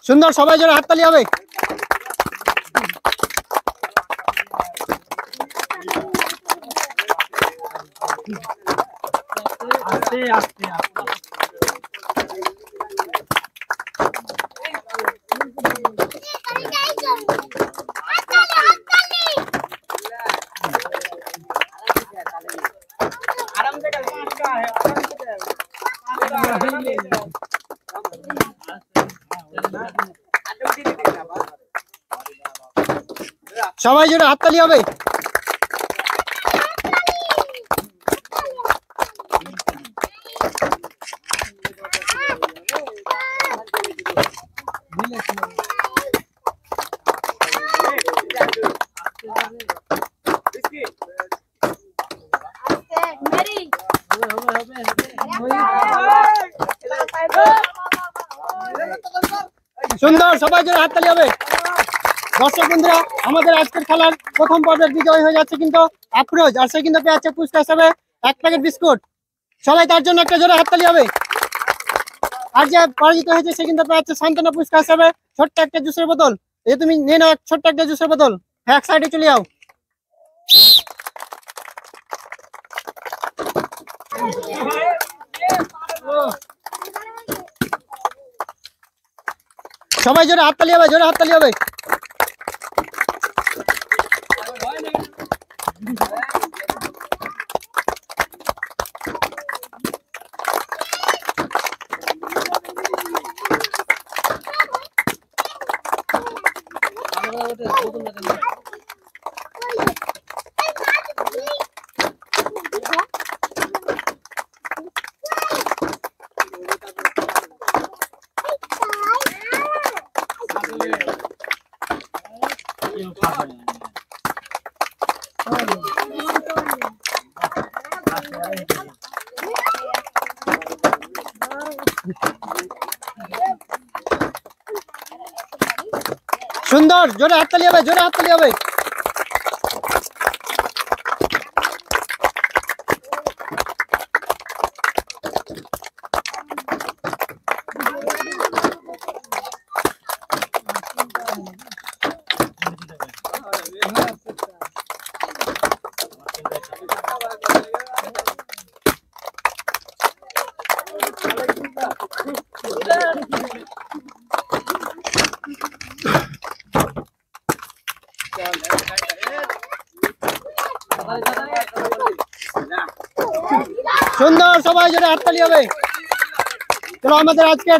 সুন্দর, সবাই জোরে হাততালি হবে। সবাই জোরে হাততালি হবে। সুন্দর, সবাই জোরে হাততালি হবে। দর্শক বন্ধুরা, আমাদের আজকের খেলার প্রথম পর্বের বিজয় হয়ে যাচ্ছে কিন্তু আফরোজ, আর সে কিন্তু পেয়েছে পুরস্কার হিসেবে 1 প্যাকেট বিস্কুট। সবাই তার জন্য একটা জোরে হাততালি হবে। আর যে পরাজিত হয়েছে সে কিন্তু পেয়েছে সান্ত্বনা পুরস্কার হিসেবে ছোট্ট একটা জুসের বোতল। এই তুমি নিয়ে নাও ছোট্ট একটা জুসের বোতল, এক সাইডে চলে যাও। সবাই জোরে হাততালি হবে, জোরে হাততালি হবে। সুন্দর, জোরে হাততালি হবে, জোরে হাততালি হবে। সুন্দর, সবাই জোরে হাততালি হবে। চলো, আমাদের আজকে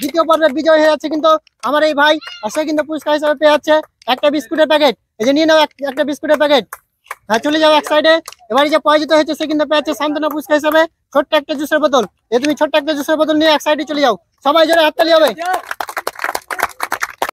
দ্বিতীয় পর্বের বিজয় হয়ে যাচ্ছে কিন্তু আমার এই ভাই, আর সে কিন্তু পুরস্কার হিসেবে পেয়ে যাচ্ছে একটা বিস্কুটের প্যাকেট। এই যে নিয়ে নাও একটা বিস্কুটের প্যাকেট, হ্যাঁ চলে যাও এক সাইডে। এবারে যে পরাজিত হয়েছে সে কিন্তু পেয়ে যাচ্ছে সান্ত্বনা পুরস্কার হিসেবে ছোট্ট একটা জুসের বোতল। এই তুমি ছোট্ট একটা জুসের বোতল নিয়ে এক সাইডে চলে যাও। সবাই জোরে হাততালি হবে।